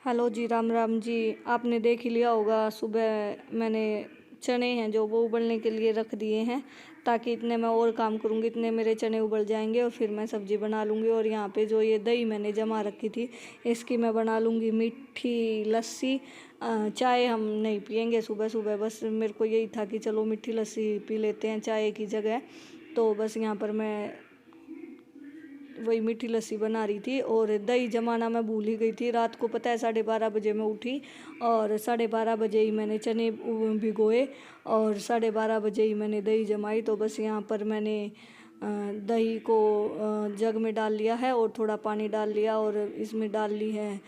Hello जी, राम राम जी। आपने देख ही लिया होगा, सुबह मैंने चने हैं जो वो उबलने के लिए रख दिए हैं, ताकि इतने मैं और काम करूँगी इतने मेरे चने उबल जाएंगे और फिर मैं सब्ज़ी बना लूँगी। और यहाँ पे जो ये दही मैंने जमा रखी थी, इसकी मैं बना लूँगी मीठी लस्सी। चाय हम नहीं पियेंगे सुबह सुबह, बस मेरे को यही था कि चलो मीठी लस्सी पी लेते हैं चाय की जगह। तो बस यहाँ पर मैं वही मीठी लस्सी बना रही थी। और दही जमाना मैं भूल ही गई थी। रात को पता है 12:30 बजे मैं उठी और 12:30 बजे ही मैंने चने भिगोए और 12:30 बजे ही मैंने दही जमाई। तो बस यहाँ पर मैंने दही को जग में डाल लिया है और थोड़ा पानी डाल लिया और इसमें डाल ली है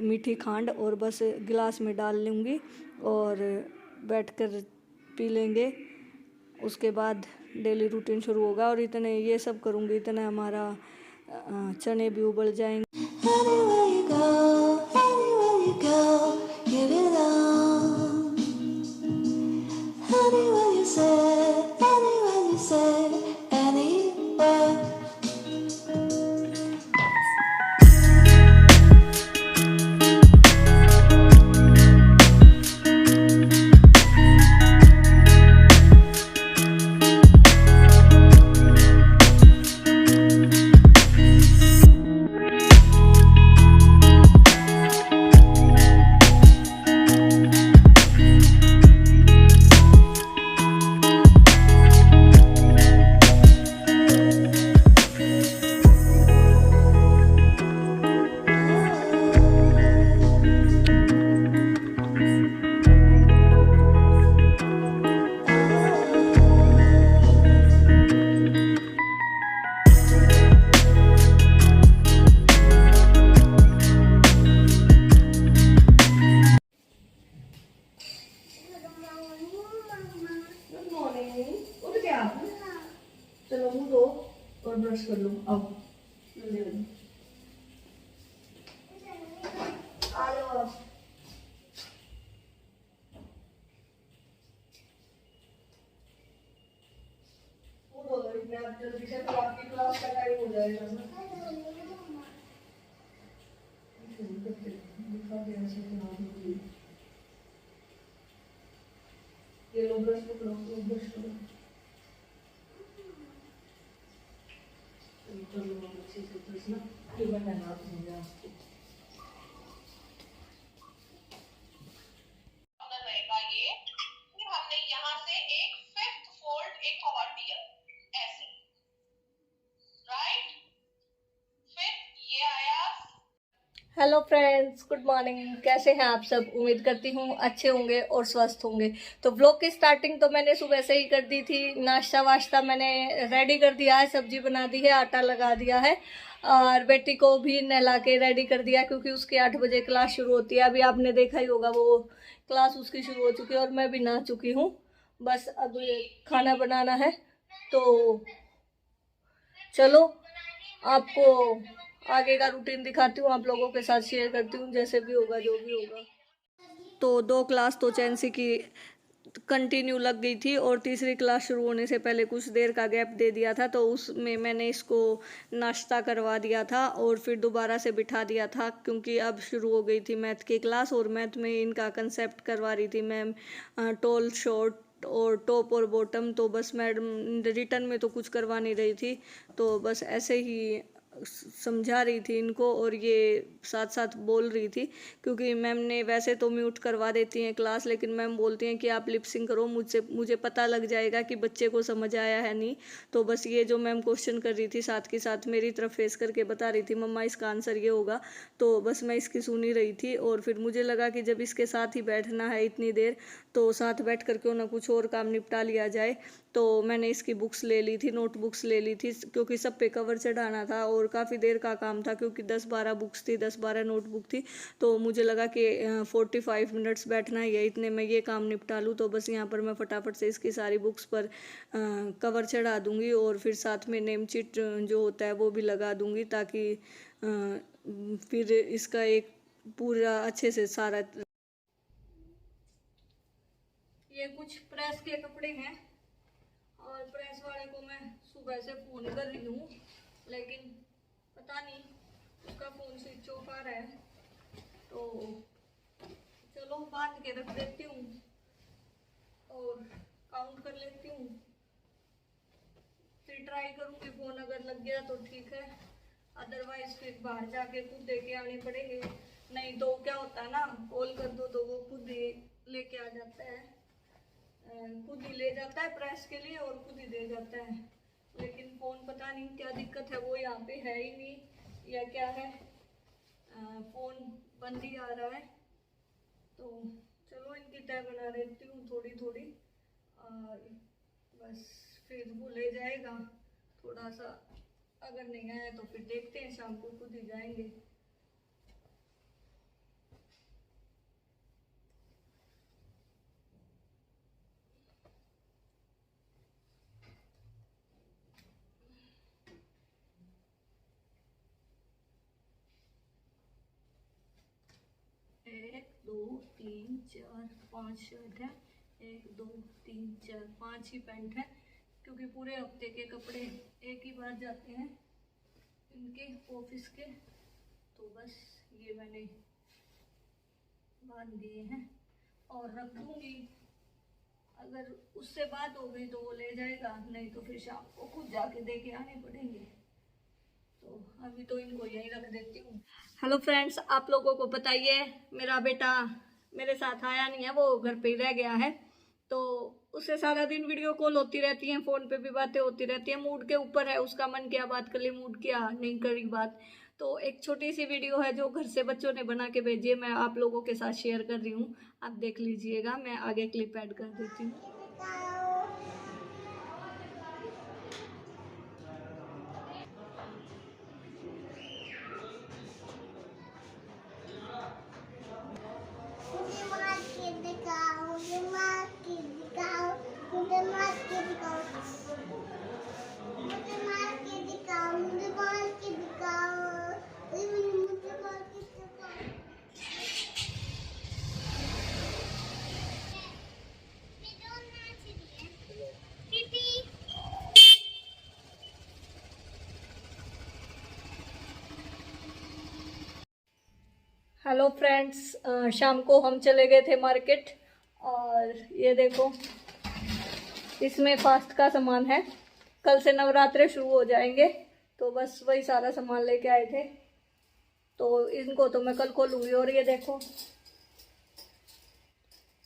मीठी खांड और बस गिलास में डाल लूँगी और बैठकर पी लेंगे। उसके बाद डेली रूटीन शुरू होगा और इतने ये सब करूँगी, इतना हमारा चने भी उबल जाएंगे। Anywhere you go, anywhere you go, you belong. Anywhere you say, anywhere. चलो मुँह धो और ब्रश कर लो। अब आ जाओ आप। मुँह धो लो इतने आप जल्दी से, तो आपकी क्लास का टाइम हो जाएगा ना। ये लो ब्रश पकड़ो, ब्रश करो। अच्छे से ब्रश ना ये बनाना आप समझा आपको। रहेगा ये कि हमने यहाँ से एक फिफ्थ फोल्ड एक और दिया ऐसे, राइट। फिर ये आया। Hello friends, good morning. कैसे हैं आप सब? उम्मीद करती हूँ अच्छे होंगे और स्वस्थ होंगे। तो व्लॉग की स्टार्टिंग तो मैंने सुबह से ही कर दी थी। नाश्ता वाश्ता मैंने रेडी कर दिया है, सब्जी बना दी है, आटा लगा दिया है और बेटी को भी नहला के रेडी कर दिया क्योंकि उसकी 8 बजे क्लास शुरू होती है। अभी आपने देखा ही होगा वो क्लास उसकी शुरू हो चुकी है और मैं भी नहा चुकी हूँ। बस अब खाना बनाना है। तो चलो आपको आगे का रूटीन दिखाती हूँ, आप लोगों के साथ शेयर करती हूँ, जैसे भी होगा जो भी होगा। तो 2 क्लास तो चैंसी की कंटिन्यू लग गई थी और तीसरी क्लास शुरू होने से पहले कुछ देर का गैप दे दिया था, तो उसमें मैंने इसको नाश्ता करवा दिया था और फिर दोबारा से बिठा दिया था क्योंकि अब शुरू हो गई थी मैथ की क्लास। और मैथ में इनका कंसेप्ट करवा रही थी मैम, टॉल शॉर्ट और टॉप और बॉटम। तो बस मैडम रिटर्न में तो कुछ करवा नहीं रही थी, तो बस ऐसे ही समझा रही थी इनको और ये साथ साथ बोल रही थी, क्योंकि मैम ने वैसे तो म्यूट करवा देती हैं क्लास, लेकिन मैम बोलती हैं कि आप लिपसिंग करो, मुझे पता लग जाएगा कि बच्चे को समझ आया है नहीं। तो बस ये जो मैम क्वेश्चन कर रही थी साथ के साथ मेरी तरफ फेस करके बता रही थी, मम्मा इसका आंसर ये होगा। तो बस मैं इसकी सुन ही रही थी और फिर मुझे लगा कि जब इसके साथ ही बैठना है इतनी देर, तो साथ बैठ कर क्यों ना कुछ और काम निपटा लिया जाए। तो मैंने इसकी बुक्स ले ली थी, नोटबुक्स ले ली थी, क्योंकि सब पे कवर चढ़ाना था और काफ़ी देर का काम था, क्योंकि 10-12 बुक्स थी, 10-12 नोटबुक थी। तो मुझे लगा कि 45 मिनट्स बैठना ही है, इतने में ये काम निपटा लूँ। तो बस यहाँ पर मैं फटाफट से इसकी सारी बुक्स पर कवर चढ़ा दूँगी और फिर साथ में नेम चिट जो होता है वो भी लगा दूँगी, ताकि फिर इसका एक पूरा अच्छे से सारा। ये कुछ प्रेस के कपड़े हैं और प्रेस वाले को मैं सुबह से फ़ोन कर रही हूँ, लेकिन पता नहीं उसका फ़ोन स्विच ऑफ आ रहा है। तो चलो बांध के रख देती हूँ और काउंट कर लेती हूँ, फिर ट्राई करूँगी, फ़ोन अगर लग गया तो ठीक है, अदरवाइज फिर बाहर जाके खुद दे के आने पड़ेंगे। नहीं तो क्या होता है ना, कॉल कर दो तो वो खुद ही लेके आ जाता है, खुद ही ले जाता है प्रेस के लिए और खुद ही दे जाता है। लेकिन फ़ोन पता नहीं क्या दिक्कत है, वो यहाँ पे है ही नहीं या क्या है, फ़ोन बंद ही आ रहा है। तो चलो इनकी तय बना लेती हूँ थोड़ी थोड़ी, और बस फिर वो ले जाएगा थोड़ा सा, अगर नहीं आया तो फिर देखते हैं, शाम को खुद ही जाएंगे। एक दो तीन चार पाँच शर्ट है, 1 2 3 4 5 ही पैंट है, क्योंकि पूरे हफ्ते के कपड़े एक ही बार जाते हैं इनके ऑफिस के। तो बस ये मैंने बांध दिए हैं और रख दूँगी, अगर उससे बात हो गई तो वो ले जाएगा, नहीं तो फिर शाम को खुद जाके दे के आने पड़ेंगे। तो अभी तो इनको यहीं रख देती हूँ। हेलो फ्रेंड्स, आप लोगों को बताइए, मेरा बेटा मेरे साथ आया नहीं है, वो घर पे ही रह गया है। तो उससे सारा दिन वीडियो कॉल होती रहती है, फ़ोन पे भी बातें होती रहती है, मूड के ऊपर है, उसका मन किया बात कर ली, मूड किया नहीं करी बात। तो एक छोटी सी वीडियो है जो घर से बच्चों ने बना के भेजी है, मैं आप लोगों के साथ शेयर कर रही हूँ, आप देख लीजिएगा, मैं आगे क्लिप ऐड कर देती हूँ। मुझे मार के दिखाओ, मुझे मार के दिखाओ, मुझे मार के दिखाओ, मुझे मार के दिखाओ, मुझे मार के दिखाओ, मुझे मार के दिखाओ। हेलो फ्रेंड्स, शाम को हम चले गए थे मार्केट और ये देखो इसमें फास्ट का सामान है, कल से नवरात्रे शुरू हो जाएंगे, तो बस वही सारा सामान लेके आए थे। तो इनको तो मैं कल खोलूँगी। और ये देखो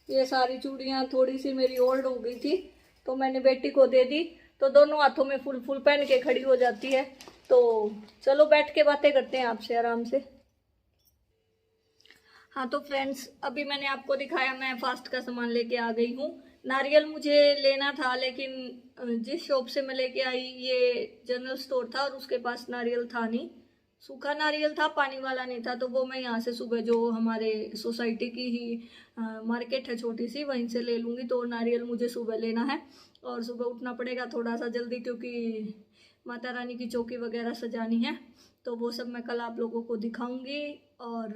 ये सारी चूड़ियाँ थोड़ी सी मेरी ओल्ड हो गई थी तो मैंने बेटी को दे दी, तो दोनों हाथों में फुल फुल पहन के खड़ी हो जाती है। तो चलो बैठ के बातें करते हैं आपसे आराम से। हाँ तो फ्रेंड्स, अभी मैंने आपको दिखाया मैं फास्ट का सामान लेके आ गई हूँ। नारियल मुझे लेना था, लेकिन जिस शॉप से मैं लेके आई ये जनरल स्टोर था और उसके पास नारियल था नहीं, सूखा नारियल था, पानी वाला नहीं था। तो वो मैं यहाँ से सुबह जो हमारे सोसाइटी की ही मार्केट है छोटी सी, वहीं से ले लूँगी। तो नारियल मुझे सुबह लेना है और सुबह उठना पड़ेगा थोड़ा सा जल्दी, क्योंकि माता रानी की चौकी वगैरह सजानी है। तो वो सब मैं कल आप लोगों को दिखाऊंगी और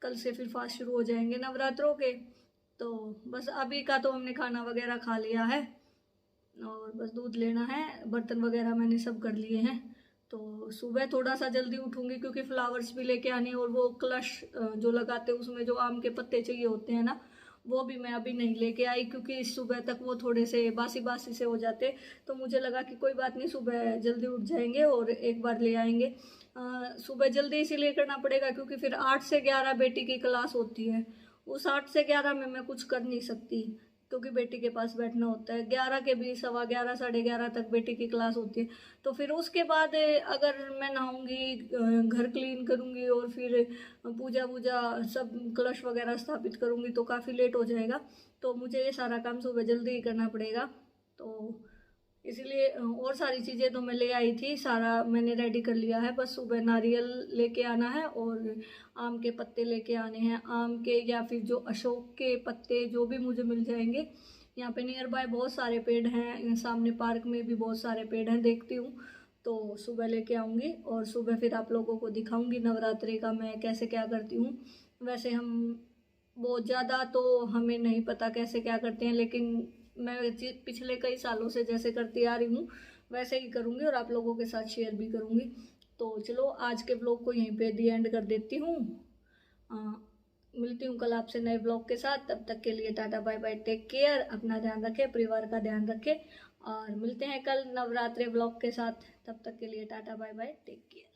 कल से फिर फास्ट शुरू हो जाएंगे नवरात्रों के। तो बस अभी का तो हमने खाना वगैरह खा लिया है और बस दूध लेना है, बर्तन वगैरह मैंने सब कर लिए हैं। तो सुबह थोड़ा सा जल्दी उठूंगी क्योंकि फ्लावर्स भी लेके आने और वो कलश जो लगाते हैं उसमें जो आम के पत्ते चाहिए होते हैं ना, वो भी मैं अभी नहीं लेके आई, क्योंकि सुबह तक वो थोड़े से बासी बासी से हो जाते। तो मुझे लगा कि कोई बात नहीं, सुबह जल्दी उठ जाएंगे और एक बार ले आएंगे। सुबह जल्दी इसीलिए करना पड़ेगा क्योंकि फिर 8 से 11 बेटी की क्लास होती है। उस 8 से 11 में मैं कुछ कर नहीं सकती, क्योंकि बेटी के पास बैठना होता है। 11 के भी 11:15 11:30 तक बेटी की क्लास होती है। तो फिर उसके बाद अगर मैं नहाऊंगी, घर क्लीन करूंगी और फिर पूजा वूजा सब कलश वगैरह स्थापित करूंगी तो काफ़ी लेट हो जाएगा। तो मुझे ये सारा काम सुबह जल्दी ही करना पड़ेगा। तो इसीलिए और सारी चीज़ें तो मैं ले आई थी, सारा मैंने रेडी कर लिया है। बस सुबह नारियल लेके आना है और आम के पत्ते लेके आने हैं, आम के या फिर जो अशोक के पत्ते जो भी मुझे मिल जाएंगे। यहाँ पे नियर बाय बहुत सारे पेड़ हैं, सामने पार्क में भी बहुत सारे पेड़ हैं, देखती हूँ तो सुबह लेके आऊँगी और सुबह फिर आप लोगों को दिखाऊँगी नवरात्रि का मैं कैसे क्या करती हूँ। वैसे हम बहुत ज़्यादा तो हमें नहीं पता कैसे क्या करते हैं, लेकिन मैं पिछले कई सालों से जैसे करती आ रही हूँ वैसे ही करूँगी और आप लोगों के साथ शेयर भी करूँगी। तो चलो आज के ब्लॉग को यहीं पे दी एंड कर देती हूँ। मिलती हूँ कल आपसे नए ब्लॉग के साथ। तब तक के लिए tata bye bye, take care, अपना ध्यान रखें, परिवार का ध्यान रखें और मिलते हैं कल नवरात्रि ब्लॉग के साथ। तब तक के लिए tata bye bye, take care.